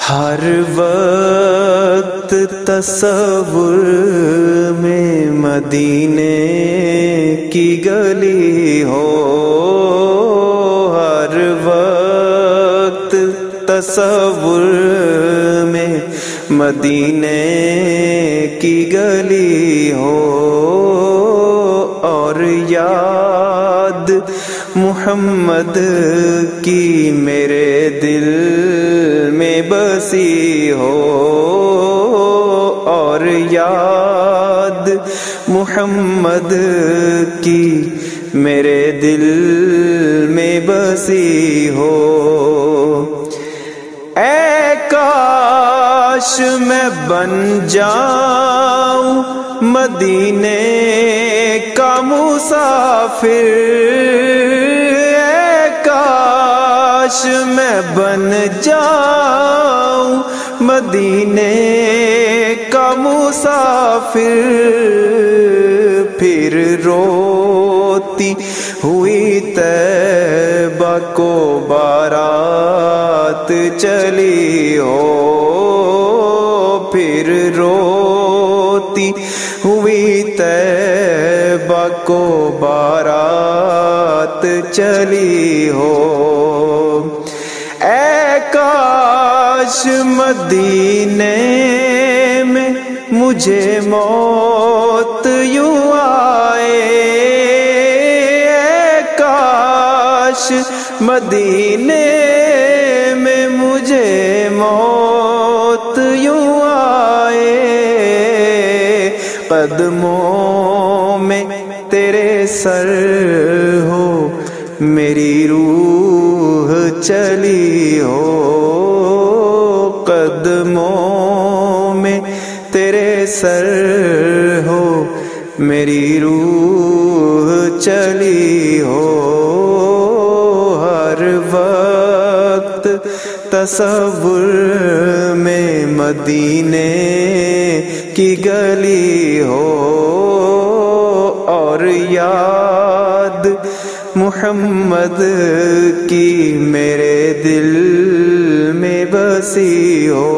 ہر وقت تصور میں مدینے کی گلی ہو، ہر وقت تصور میں مدینے کی گلی ہو، اور یاد محمد کی میرے دل میں بسی ہو، اور یاد محمد کی میرے دل میں بسی ہو۔ اے کاش میں بن جاؤں مدینے کا مسافر، اے کاش میں بن جاؤں مدینے کا مسافر، پھر روتی ہوئی طیبہ کو بارات چلی ہو، پھر روتی ہوئی طیبہ کو بارات چلی ہو۔ اے کاش مدینے میں مجھے موت یوں آئے، اے کاش مدینے میں مجھے موت یوں آئے، قدموں میں تیرے سر ہو میری روح چلی ہو، قدموں میں تیرے سر ہو میری روح چلی ہو، ہر وقت تصور میں مدینے کی گلی ہو، اور یاد محمد کی میرے دل میں بسی ہو۔